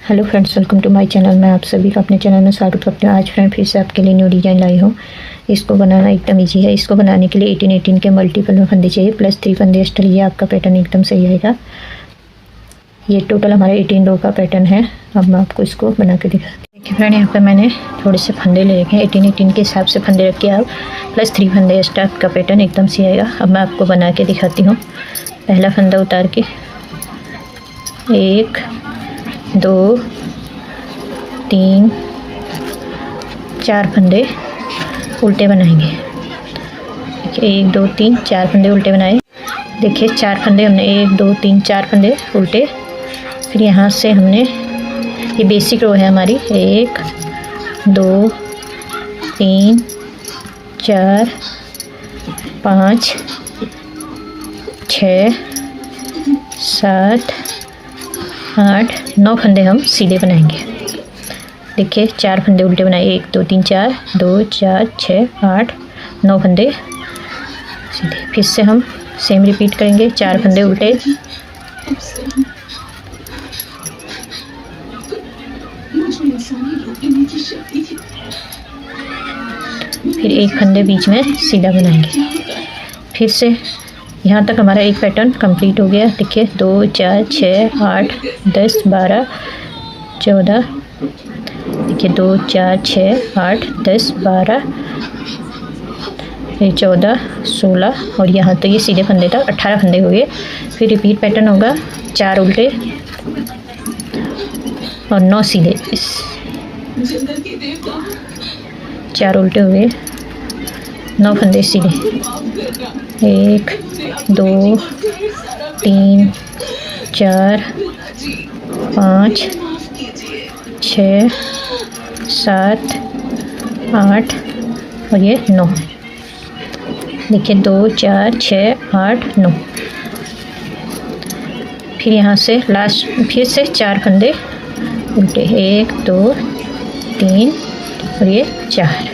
Hello friends, welcome to my channel. मैं आप सभी का अपने चैनल में स्वागत करती हूँ। आज फ्रेंड फिर से आपके लिए न्यू डिज़ाइन लाई हूँ। इसको बनाना एकदम इजी है। इसको बनाने के लिए 18 के मल्टीपल में फंदे चाहिए प्लस 3 फंदे एक्स्ट्रा। ये आपका पैटर्न एकदम सही आएगा। ये टोटल हमारे 18 रो का पैटर्न है। अब मैं आपको इसको बना के दिखा। देखिए फ्रेंड, यहाँ पर मैंने थोड़े से फंदे ले रखे हैं। 18 के हिसाब से फंदे रख के आप प्लस 3 फंदे एक्स्ट्रा, आपका पैटर्न एकदम सही आएगा। अब मैं आपको बना के दिखाती हूँ। पहला फंदा उतार के 1 2 3 4 फंदे उल्टे बनाएंगे। देखिए 1 2 3 4 फंदे उल्टे बनाए। देखिए 4 फंदे हमने 1 2 3 4 फंदे उल्टे। फिर यहाँ से हमने, ये बेसिक रो है हमारी, 1 2 3 4 5 6 7 8 9 फंदे हम सीधे बनाएंगे। देखिए 4 फंदे उल्टे बनाए, 1 2 3 4 2 4 6 8 9 फंदे सीधे। फिर से हम सेम रिपीट करेंगे, 4 फंदे उल्टे, फिर 1 फंदे बीच में सीधा बनाएंगे। फिर से यहाँ तक हमारा एक पैटर्न कंप्लीट हो गया। देखिए 2 4 6 8 10 12 14, देखिए 2 4 6 8 10 12 14 16 और यहाँ तक ये सीधे फंदे तक 18 फंदे हो गए। फिर रिपीट पैटर्न होगा, 4 उल्टे और 9 सीधे। 4 उल्टे हो गए, 9 फंदे सीधे। 1 2 3 4 5 6 7 8 और ये 9। देखिए 2 4 6 8 9। फिर यहाँ से लास्ट फिर से 4 फंदे उल्टे, 1 2 3 और ये 4।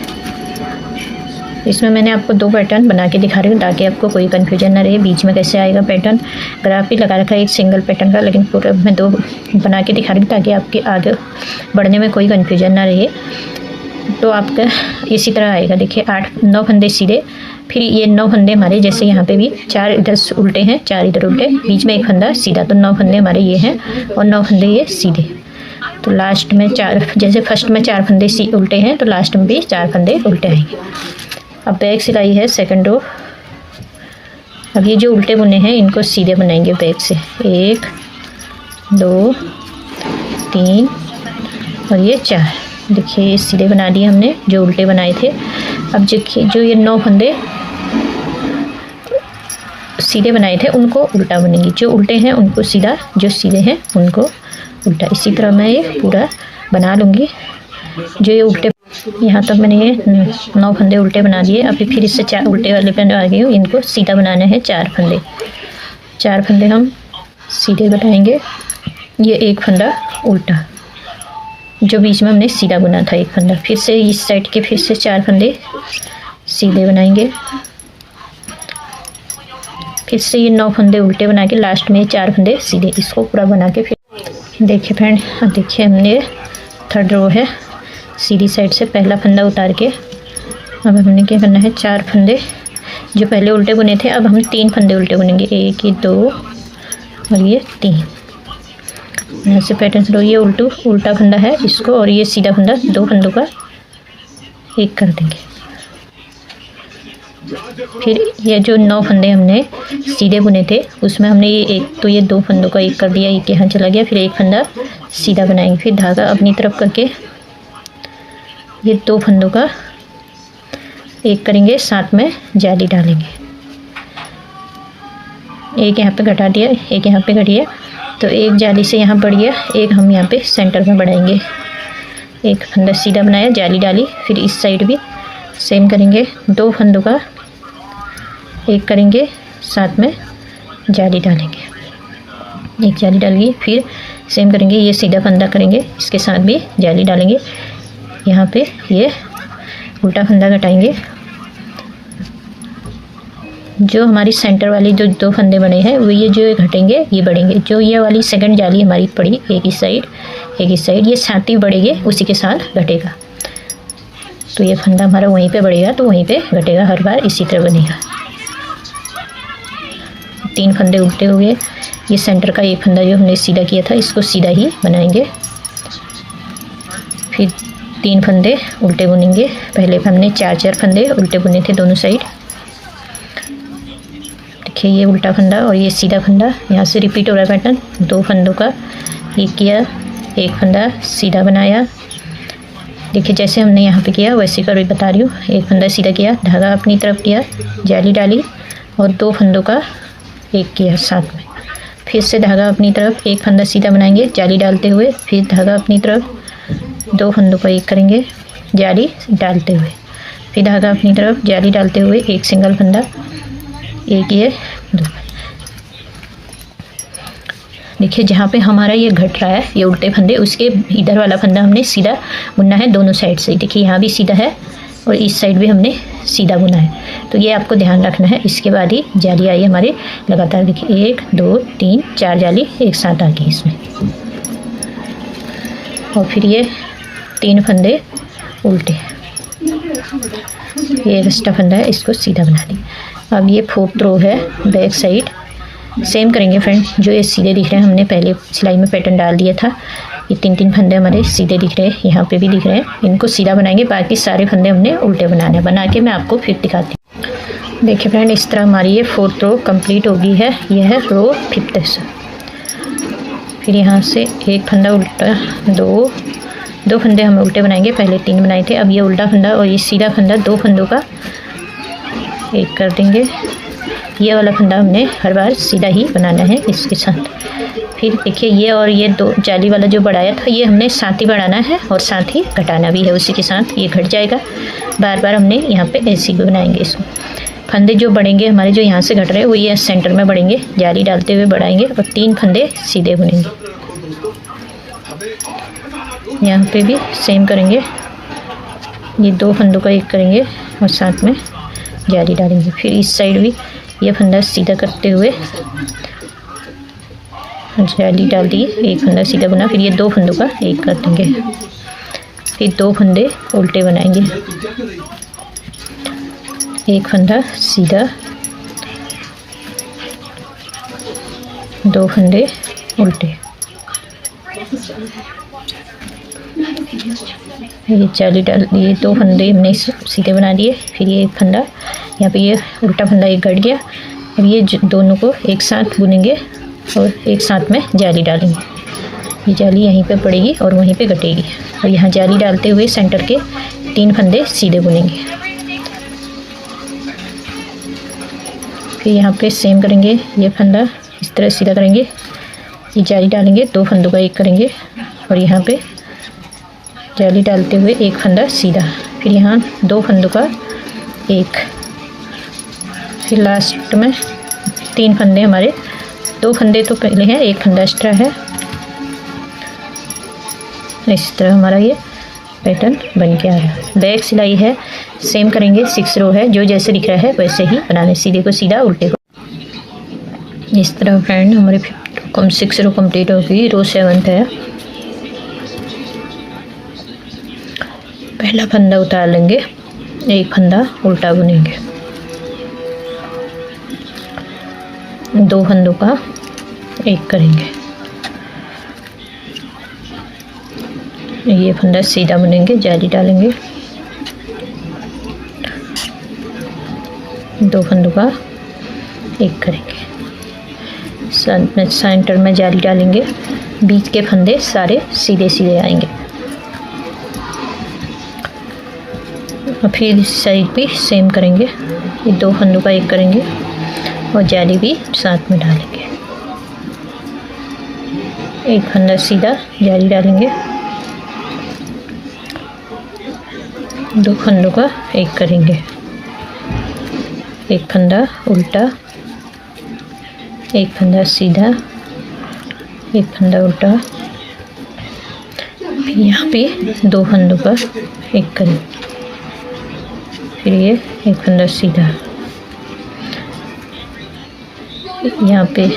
इसमें मैंने आपको 2 पैटर्न बना के दिखा रही हूँ ताकि आपको कोई कन्फ्यूजन ना रहे बीच में कैसे आएगा पैटर्न। ग्राफ भी लगा रखा है एक सिंगल पैटर्न का, लेकिन पूरा मैं 2 बना के दिखा रही हूँ ताकि आपके आगे बढ़ने में कोई कन्फ्यूजन ना रहे। तो आपका इसी तरह आएगा। देखिए 8 9 फंदे सीधे, फिर ये 9 फंदे हमारे, जैसे यहाँ पे भी 4 इधर उल्टे हैं, 4 इधर उल्टे, बीच में 1 फंदा सीधा, तो 9 फंदे हमारे ये हैं और 9 फंदे ये सीधे। तो लास्ट में 4, जैसे फर्स्ट में 4 फंदे उल्टे हैं तो लास्ट में भी 4 फंदे उल्टे आएंगे। अब बैक सिलाई है सेकंड रो। अब ये जो उल्टे बुने हैं इनको सीधे बनाएंगे बैक से, 1 2 3 और ये 4। देखिए ये सीधे बना दिए हमने जो उल्टे बनाए थे। अब देखिए जो ये 9 फंदे सीधे बनाए थे उनको उल्टा बनेंगे, जो उल्टे हैं उनको सीधा, जो सीधे हैं उनको उल्टा। इसी तरह मैं ये पूरा बना लूँगी। जो ये उल्टे, यहाँ तक मैंने ये 9 फंदे उल्टे बना दिए। अभी फिर इससे 4 उल्टे वाले पे आ गई हूँ, इनको सीधा बनाना है 4 फंदे। 4 फंदे हम सीधे बनाएंगे। ये 1 फंदा उल्टा जो बीच में हमने सीधा बुना था, 1 फंदा। फिर से इस साइड के फिर से 4 फंदे सीधे बनाएंगे। फिर से ये 9 फंदे उल्टे बना के लास्ट में 4 फंदे सीधे। इसको पूरा बना के फिर देखिए फ्रेंड, देखिए हमने थर्ड रो है, सीधी साइड से पहला फंदा उतार के अब हमने क्या करना है, 4 फंदे जो पहले उल्टे बुने थे अब हम 3 फंदे उल्टे बुनेंगे, 1 ये 2 और ये 3। यहाँ से पैटर्न से ये उल्टा फंदा है इसको, और ये सीधा फंदा 2 फंदों का 1 कर देंगे। फिर ये जो 9 फंदे हमने सीधे बुने थे उसमें हमने ये 1, तो ये 2 फंदों का 1 कर दिया, 1 यहाँ चला गया। फिर 1 फंदा सीधा बनाएंगे। फिर धागा अपनी तरफ करके ये 2 फंदों का 1 करेंगे, साथ में जाली डालेंगे। 1 यहाँ पे घटा दिया, 1 यहाँ पे घटिए, तो 1 जाली से यहाँ बढ़ गया, 1 हम यहाँ पे सेंटर में बढ़ाएंगे। 1 फंदा सीधा बनाया, जाली डाली। फिर इस साइड भी सेम करेंगे, 2 फंदों का 1 करेंगे, साथ में जाली डालेंगे। 1 जाली डालेंगे, फिर सेम करेंगे, ये सीधा फंदा करेंगे, इसके साथ भी जाली डालेंगे। यहाँ पे ये उल्टा फंदा घटाएंगे, जो हमारी सेंटर वाली जो 2 फंदे बने हैं वो ये जो घटेंगे ये बढ़ेंगे। जो ये वाली सेकंड जाली हमारी पड़ी एक इस साइड एक इस साइड, ये साथ ही बढ़ेंगे, उसी के साथ घटेगा। तो ये फंदा हमारा वहीं पे बढ़ेगा तो वहीं पे घटेगा, हर बार इसी तरह बनेगा। 3 फंदे उल्टे हो गए। ये सेंटर का एक फंदा जो हमने सीधा किया था इसको सीधा ही बनाएंगे। फिर 3 फंदे उल्टे बुनेंगे। पहले हमने 4 फंदे उल्टे बुने थे दोनों साइड। देखिए ये उल्टा फंदा और ये सीधा फंदा, यहाँ से रिपीट हो रहा है पैटर्न। 2 फंदों का एक किया, एक फंदा सीधा बनाया। देखिए जैसे हमने यहाँ पे किया वैसे कर बता रही हूँ। एक फंदा सीधा किया, धागा अपनी तरफ किया, जाली डाली और 2 फंदों का एक किया साथ में। फिर से धागा अपनी तरफ, एक फंदा सीधा बनाएंगे जाली डालते हुए, फिर धागा अपनी तरफ, 2 फंदों का एक करेंगे जाली डालते हुए, फिर धागा अपनी तरफ जाली डालते हुए एक सिंगल फंदा, एक ये 2। देखिए जहाँ पे हमारा ये घट रहा है ये उल्टे फंदे, उसके इधर वाला फंदा हमने सीधा बुनना है दोनों साइड से। देखिए यहाँ भी सीधा है और इस साइड भी हमने सीधा बुना है, तो ये आपको ध्यान रखना है। इसके बाद ही जाली आई हमारे लगातार। देखिए 1 2 3 4 जाली एक साथ आ गई इसमें। और फिर ये 3 फंदे उल्टे, ये एक्स्ट्रा फंदा है इसको सीधा बना दिया। अब ये 4th रो है बैक साइड, सेम करेंगे फ्रेंड। जो ये सीधे दिख रहे हैं हमने पहले सिलाई में पैटर्न डाल दिया था। ये 3 फंदे हमारे सीधे दिख रहे हैं, यहाँ पे भी दिख रहे हैं, इनको सीधा बनाएंगे। बाकी सारे फंदे हमने उल्टे बनाने हैं। बना के मैं आपको फिर दिखाती हूँ। देखिए फ्रेंड इस तरह हमारी ये 4th रो कंप्लीट हो गई है। यह है रो 5th से। फिर यहाँ से एक फंदा उल्टा, दो फंदे हम उल्टे बनाएंगे। पहले 3 बनाए थे, अब ये उल्टा फंदा और ये सीधा फंदा 2 फंदों का एक कर देंगे। ये वाला फंदा हमने हर बार सीधा ही बनाना है इसके साथ। फिर देखिए ये और ये 2 जाली वाला जो बढ़ाया था ये हमने साथ ही बढ़ाना है और साथ ही घटाना भी है उसी के साथ। ये घट जाएगा, बार बार हमने यहाँ पे ऐसे ही बनाएंगे इसको। फंदे जो बढ़ेंगे हमारे जो यहाँ से घट रहे हैं वो ये सेंटर में बढ़ेंगे, जाली डालते हुए बढ़ाएंगे और 3 फंदे सीधे बुनेंगे। यहाँ पे भी सेम करेंगे, ये 2 फंदों का एक करेंगे और साथ में जाली डालेंगे। फिर इस साइड भी ये फंदा सीधा करते हुए जाली डाल दी, एक फंदा सीधा बना। फिर ये 2 फंदों का एक कर देंगे, फिर 2 फंदे उल्टे बनाएंगे, एक फंदा सीधा, 2 फंदे उल्टे। ये जाली डाल दिए, 2 फंदे हमने सीधे बना दिए। फिर ये एक फंदा, यहाँ पे ये उल्टा फंदा एक घट गया। अब ये दोनों को एक साथ बुनेंगे और एक साथ में जाली डालेंगे। ये जाली यहीं पे पड़ेगी और वहीं पे घटेगी और यहाँ जाली डालते हुए सेंटर के 3 फंदे सीधे बुनेंगे। फिर यहाँ पे सेम करेंगे, ये फंदा इस तरह सीधा करेंगे, ये जाली डालेंगे, 2 फंदों का एक करेंगे और यहाँ पे जाली डालते हुए एक फंदा सीधा। फिर यहाँ 2 फंदों का एक, फिर लास्ट में 3 फंदे हमारे, 2 फंदे तो पहले हैं, एक फंदा एक्स्ट्रा है। इस तरह हमारा ये पैटर्न बन के आ रहा है। बैक सिलाई है, सेम करेंगे। 6 रो है, जो जैसे दिख रहा है वैसे ही बनाने, सीधे को सीधा उल्टे को। इस तरह फ्रेंड हमारे 6 रो कंप्लीट हो गई। रो 7th है। पहला फंदा उतार लेंगे, एक फंदा उल्टा बुनेंगे, 2 फंदों का एक करेंगे, ये फंदा सीधा बुनेंगे, जाली डालेंगे, 2 फंदों का एक करेंगे, सेंटर में जाली डालेंगे, बीच के फंदे सारे सीधे सीधे आएंगे। और फिर इस साइड भी सेम करेंगे, ये 2 फंदों का एक करेंगे और जाली भी साथ में डालेंगे, एक फंदा सीधा, जाली डालेंगे, 2 फंदों का एक करेंगे, एक फंदा उल्टा, एक फंदा सीधा, एक फंदा उल्टा, फिर यहाँ पे 2 फंदों का एक करेंगे, फिर ये एक फंदा सीधा, यहाँ पे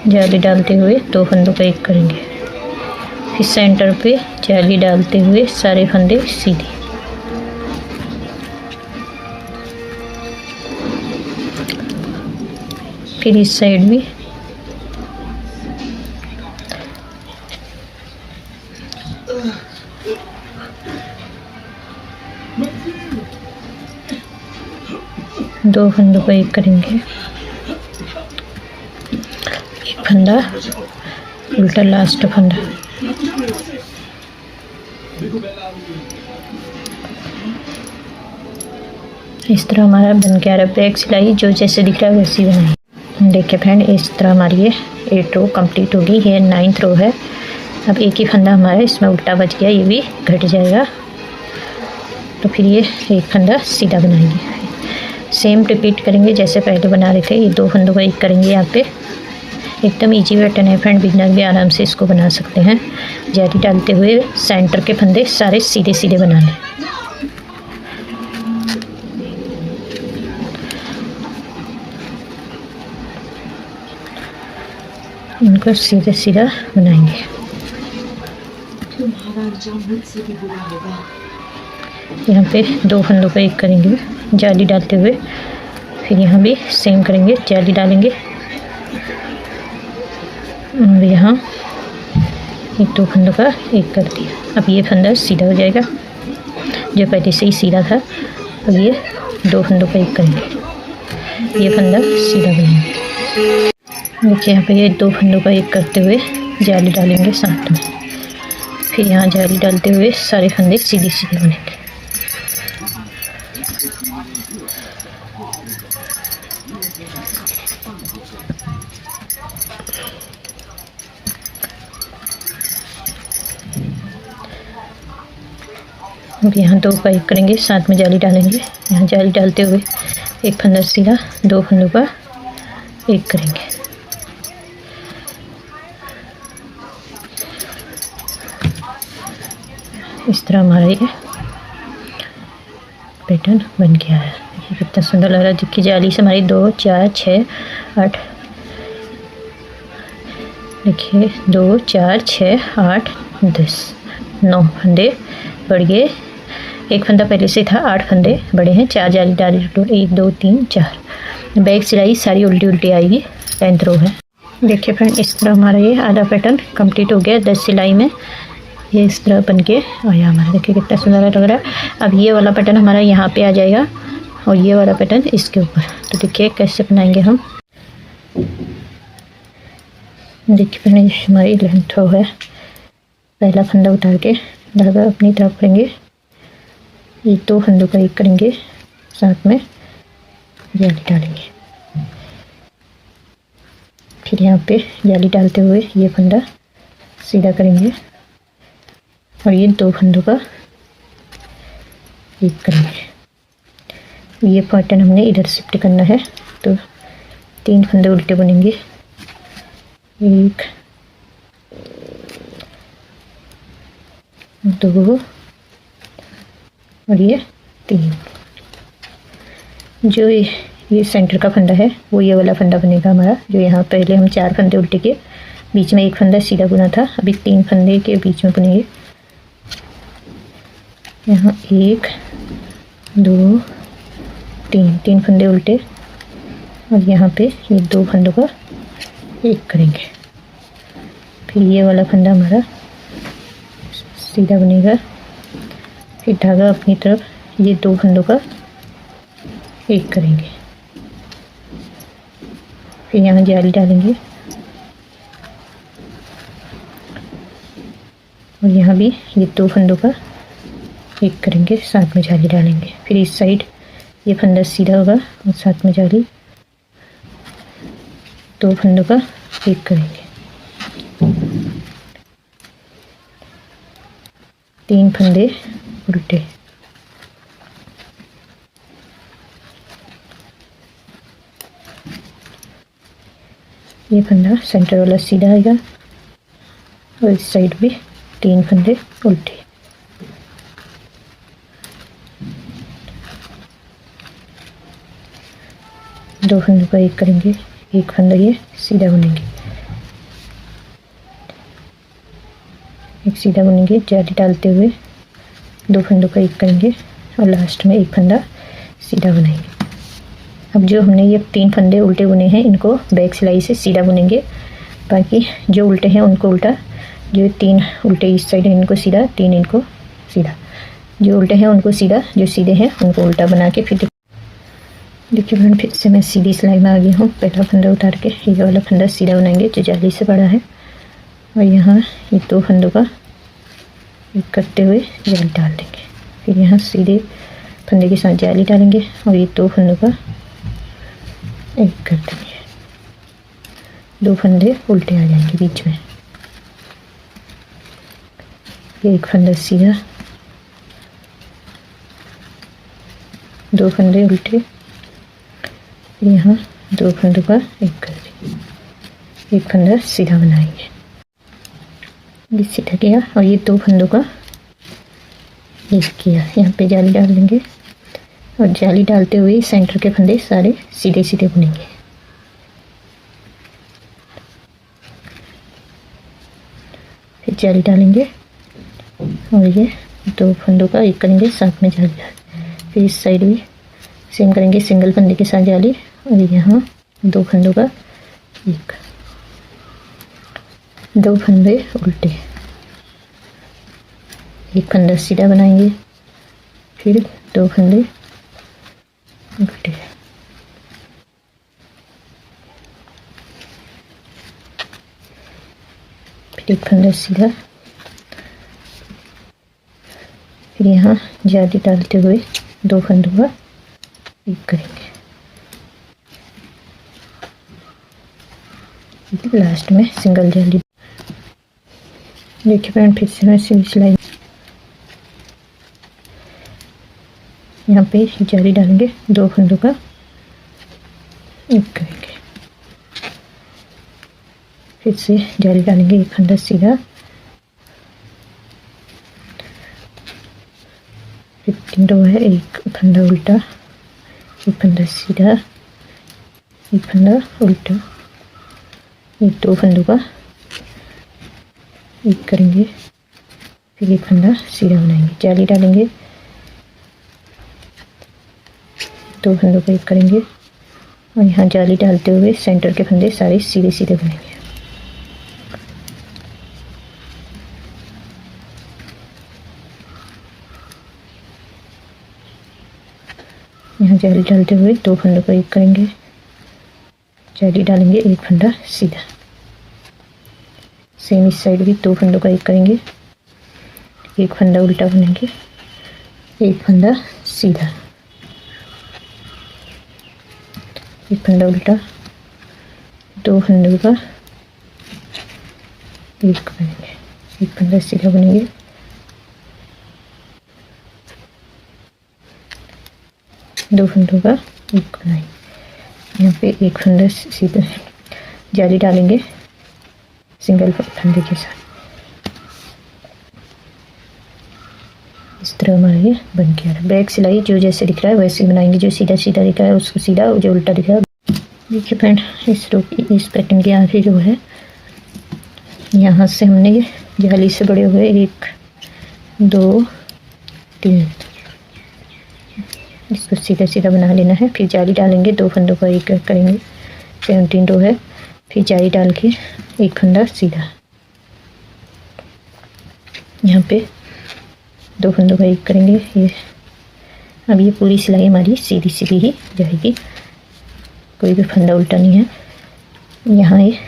जाली डालते हुए 2 फंदों का एक करेंगे। फिर सेंटर पे जाली डालते हुए सारे फंदे सीधे। फिर इस साइड भी दो फंदों का एक करेंगे। एक फंदा उल्टा लास्ट फंदा। इस तरह हमारा बन के आ रहा है। बैक सिलाई जो जैसे दिख रहा है वैसी बनाई। देखिए फ्रेंड, इस तरह हमारी ये 8 रो कंप्लीट होगी। ये 9th रो है। अब एक ही फंदा हमारा इसमें उल्टा बच गया, ये भी घट जाएगा। तो फिर ये एक फंदा सीधा बनाएंगे। सेम रिपीट करेंगे जैसे पहले बना रहे थे। ये 2 फंदों का एक करेंगे। यहाँ पे एकदम इजी पैटर्न है फ्रेंड, बिगिनर भी आराम से इसको बना सकते हैं। जाली डालते हुए सेंटर के फंदे सारे सीधे सीधे बना लें। इनको सीधे सीधा बनाएंगे। यहाँ पे 2 फंदों का एक करेंगे जाली डालते हुए। फिर यहाँ भी सेम करेंगे, जाली डालेंगे और यहाँ एक 2 फंदों का एक कर दिया। अब ये फंदा सीधा हो जाएगा, जो पहले से ही सीधा था। अब ये 2 फंदों का एक करेंगे, ये फंदा सीधा बनाएंगे। देखिए यहाँ पे ये 2 फंदों का एक करते हुए जाली डालेंगे साथ में। फिर यहाँ जाली डालते हुए सारे फंदे सीधे सीधे बनेंगे। अब यहाँ 2 का एक करेंगे, साथ में जाली डालेंगे। यहाँ जाली डालते हुए एक फंदा सीधा, 2 फंदों का एक करेंगे। इस तरह हमारा ये पैटर्न बन गया है। देखिए कितना सुंदर लग रहा है। देखिए जाली से हमारी 2 4 6 8, देखिए 2 4 6 8 10 9 फंदे बढ़ गए। एक फंदा पहले से था, 8 फंदे बड़े हैं। 4 जाली डाली, 1 2 3 4। बैक सिलाई सारी उल्टी उल्टी आएगी। 10th रो है। देखिए फ्रेंड, इस तरह हमारा ये आधा पैटर्न कंप्लीट हो गया। 10 सिलाई में ये इस तरह बन के आया हमारा। देखिए कितना सुंदर लग रहा है। अब ये वाला पैटर्न हमारा यहाँ पे आ जाएगा और ये वाला पैटर्न इसके ऊपर। तो देखिए कैसे बनाएंगे हम। देखिए फ्रेंड, हमारी लेंथ रो है। पहला फंदा उतार के धागा अपनी तरफ करेंगे। ये 2 फंदों का एक करेंगे, साथ में जाली डालेंगे। फिर यहाँ पे जाली डालते हुए ये फंदा सीधा करेंगे और ये 2 फंदों का एक करेंगे। ये पैटर्न हमने इधर शिफ्ट करना है, तो 3 फंदे उल्टे बुनेंगे। 1 2 और ये 3। जो ये सेंटर का फंदा है वो ये वाला फंदा बनेगा हमारा। जो यहाँ पहले हम 4 फंदे उल्टे के बीच में एक फंदा सीधा बुना था, अभी 3 फंदे के बीच में बुनेंगे। यहाँ 1 2 3 फंदे उल्टे और यहाँ पे ये 2 फंदों का एक करेंगे। फिर ये वाला फंदा हमारा सीधा बनेगा। फिर धागा अपनी तरफ, ये 2 फंदों का एक करेंगे। फिर यहाँ जाली डालेंगे और यहाँ भी ये 2 फंदों का एक करेंगे, साथ में जाली डालेंगे। फिर इस साइड ये फंदा सीधा होगा और साथ में जाली, 2 फंदों का एक करेंगे। 3 फंदे उल्टे। ये फंदा सेंटर वाला सीधा आएगा और इस साइड भी 3 फंदे उल्टे। दो फंदों का एक करेंगे, एक फंदा ये सीधा बुनेंगे, एक सीधा बुनेंगे, जाली डालते हुए दो फंदों का एक करेंगे और लास्ट में एक फंदा सीधा बनाएंगे। अब जो हमने ये 3 फंदे उल्टे बुने हैं इनको बैक सिलाई से सीधा बुनेंगे, बाकी जो उल्टे हैं उनको उल्टा, जो 3 उल्टे इस साइड है इनको सीधा, 3 इनको सीधा, जो उल्टे हैं उनको सीधा, जो सीधे हैं उनको उल्टा बना के फिर देखिए फ्रेंड फिर से मैं सीधी सिलाई में आ गई हूँ। पहला फंदा उतार के ये वाला फंदा सीधा बनाएंगे जो जाली से बड़ा है, और यहाँ ये 2 फंदों का एक करते हुए जाली डाल देंगे, फिर यहाँ सीधे फंदे के साथ जाली डालेंगे और ये 2 फंदों का एक कर देंगे, 2 फंदे उल्टे आ जाएंगे बीच में, ये एक फंदा सीधा, 2 फंदे उल्टे, यहाँ 2 फंदों का एक कर देंगे, एक फंदा सीधा बनाएंगे, ये सीधा किया और ये 2 फंदों का एक किया, यहाँ पे जाली डाल देंगे और जाली डालते हुए सेंटर के फंदे सारे सीधे सीधे बुनेंगे। फिर जाली डालेंगे और ये 2 फंदों का एक करेंगे, साथ में जाली डाल, फिर इस साइड भी सेम करेंगे, सिंगल फंदे के साथ जाली और यहाँ 2 फंदों का एक, 2 फंदे उल्टे, एक फंदा सीधा बनाएंगे, फिर 2 फंदे उल्टे, फिर एक फंदा सीधा, फिर यहाँ जाली डालते हुए 2 फंदों का एक करेंगे, लास्ट में सिंगल जाली। देखिए फ्रेंड फिर से मैं सीधी सिलाई, यहाँ पे जाली डालेंगे, 2 फंदों का एक करेंगे, फिर से जाली डालेंगे, एक फंदा सीधा, फिर 3 रो है, एक फंदा उल्टा, एक फंदा सीधा, एक फंदा उल्टा, ये 2 फंदों का एक करेंगे, फिर एक फंदा सीधा बनाएंगे, जाली डालेंगे, 2 फंदों का एक करेंगे और यहाँ जाली डालते हुए सेंटर के फंदे सारे सीधे सीधे बनाएंगे। यहाँ जाली डालते हुए 2 फंदों का एक करेंगे, जाली डालेंगे, एक फंदा सीधा, सेम इस साइड भी 2 फंदों का एक करेंगे, एक फंदा उल्टा बनाएंगे, एक फंदा सीधा, एक फंदा उल्टा, 2 फंदों का एक बनेंगे, एक फंदा सीधा बनेंगे, दो फंदों का एक बनाएंगे, यहाँ पे एक फंदा सीधा जाली डालेंगे सिंगल फंदे के साथ, इस तरह हमारा ये बन के आ रहा है। बैक सिलाई जो जैसे दिख रहा है वैसे बनाएंगे, जो सीधा सीधा दिख रहा है उसको सीधा, जो उल्टा दिख रहा है। देखिए फ्रेंड इस रो की इस पैटर्न के आगे जो है यहाँ से हमने जाली से बड़े हुए 1 2 3 इसको सीधा सीधा बना लेना है, फिर जाली डालेंगे, 2 फंदों का एक करेंगे, 17 रो है, फिर जाली डाल के एक फंदा सीधा, यहाँ पे 2 फंदों का एक करेंगे। ये अब ये पूरी सिलाई हमारी सीधी सीधी ही जाएगी, कोई भी फंदा उल्टा नहीं है। यहाँ ये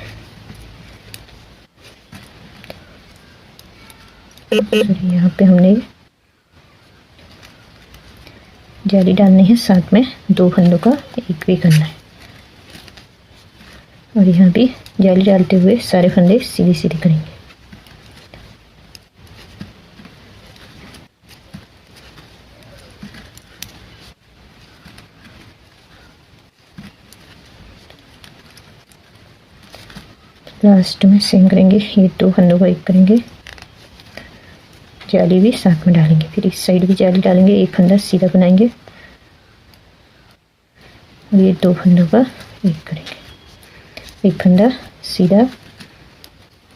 यहाँ पे हमने जाली डालनी है, साथ में 2 फंदों का एक भी करना है, और यहाँ भी जाली डालते हुए सारे फंदे सीधे सीधे करेंगे। लास्ट में सेम करेंगे, ये 2 फंदों का एक करेंगे, जाली भी साथ में डालेंगे, फिर इस साइड भी जाली डालेंगे, एक फंदा सीधा बनाएंगे ये 2 फंदों का एक करेंगे, एक फंदा सीधा,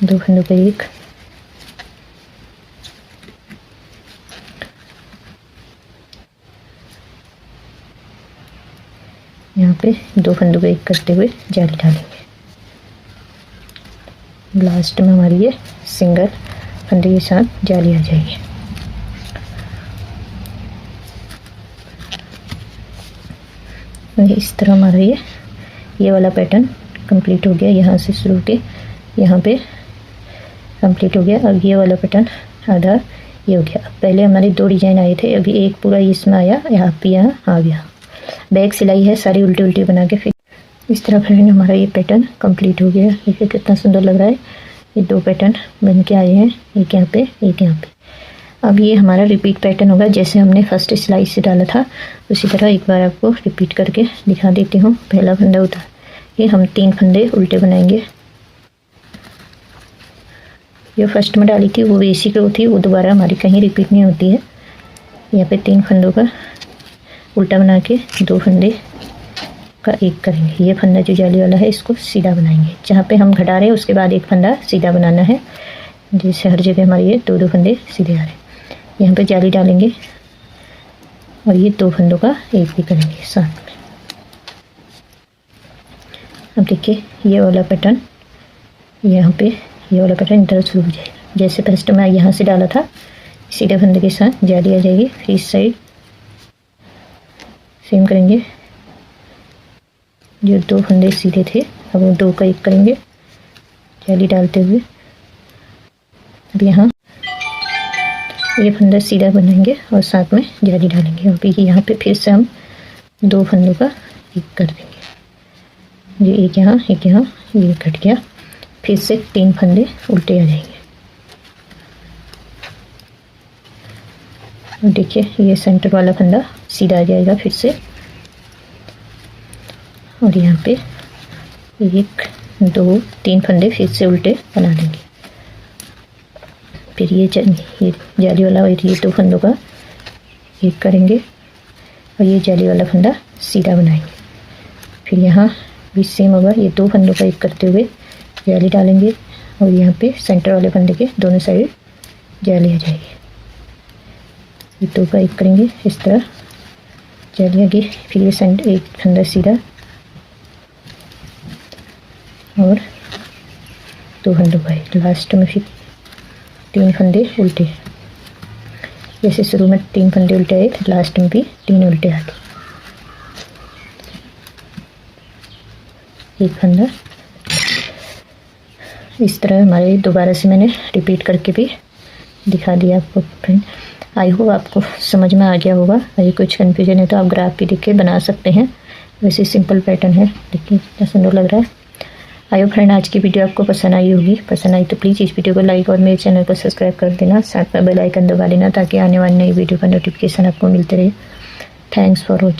2 फंदों का एक, यहाँ पे 2 फंदों का एक करते हुए जाली डालेंगे। लास्ट में हमारी ये सिंगल फंदे के साथ जाली आ जाएगी। इस तरह हमारा ये वाला पैटर्न कंप्लीट हो गया। यहाँ से शुरू के यहाँ पे कंप्लीट हो गया। अब ये वाला पैटर्न आधा ये हो गया। पहले हमारे 2 डिजाइन आए थे, अभी एक पूरा इसमें आया, यहाँ पे यहाँ आ गया। बैक सिलाई है, सारी उल्टी उल्टी बना के फिर इस तरह फ्रेंड हमारा ये पैटर्न कंप्लीट हो गया। देखिए कितना सुंदर लग रहा है। ये 2 पैटर्न बन के आए हैं, एक यहाँ पे एक यहाँ पे। अब ये हमारा रिपीट पैटर्न होगा, जैसे हमने फर्स्ट सिलाई से डाला था उसी तरह एक बार आपको रिपीट करके दिखा देती हूँ। पहला फंदा उतार ये हम 3 फंदे उल्टे बनाएंगे। जो फर्स्ट में डाली थी वो बेसिक रो थी, वो दोबारा हमारी कहीं रिपीट नहीं होती है। यहाँ पे 3 फंदों का उल्टा बना के 2 फंदे का एक करेंगे। ये फंदा जो जाली वाला है इसको सीधा बनाएंगे, जहाँ पे हम घटा रहे हैं उसके बाद एक फंदा सीधा बनाना है। जैसे हर जगह हमारे ये 2 फंदे सीधे आ रहे हैं। यहाँ पे जाली डालेंगे और ये 2 फंदों का एक भी करेंगे साथ में। अब देखिए ये वाला पैटर्न, यहाँ पे ये वाला पैटर्न इधर शुरू हो जाएगा। जैसे फर्स्ट में यहाँ से डाला था सीधे फंदे के साथ जाली आ जाएगी। फिर इस साइड सेम करेंगे। जो 2 फंदे सीधे थे अब वो 2 का एक करेंगे जाली डालते हुए। अब यहाँ ये फंदा सीधा बनाएंगे और साथ में जाली डालेंगे। अभी यहाँ पे फिर से हम 2 फंदों का एक कर देंगे। ये एक यहाँ ये कट गया। फिर से 3 फंदे उल्टे आ जाएंगे। और देखिए ये सेंटर वाला फंदा सीधा आ जाएगा फिर से। और यहाँ पे 1 2 3 फंदे फिर से उल्टे बना देंगे। फिर ये जाली वाला और ये 2 फंदों का एक करेंगे और ये जाली वाला फंदा सीधा बनाएंगे। फिर यहाँ भी सेम होगा, ये 2 फंदों का एक करते हुए जाली डालेंगे और यहाँ पे सेंटर वाले फंदे के दोनों साइड जाली आ जाएगी। ये 2 का एक करेंगे इस तरह जाली आगे। फिर ये सेंटर एक फंदा सीधा और 2 फंदों का एक। लास्ट में फिर 3 फंदे उल्टे। जैसे शुरू में 3 फंदे उल्टे आए फिर लास्ट में भी 3 उल्टे आ गए। एक फंदा इस तरह हमारे दोबारा से मैंने रिपीट करके भी दिखा दिया आपको फ्रेंड। आई होप आपको समझ में आ गया होगा। अगर कुछ कन्फ्यूजन है तो आप ग्राफ भी देख के बना सकते हैं। वैसे सिंपल पैटर्न है, देखिए कितना सुंदर लग रहा है। आई होप फ्रेंड आज की वीडियो आपको पसंद आई होगी। पसंद आई तो प्लीज़ इस वीडियो को लाइक और मेरे चैनल को सब्सक्राइब कर देना। साथ में बेल आइकन दबा देना ताकि आने वाली नई वीडियो का नोटिफिकेशन आपको मिलते रहे। Thanks for watching.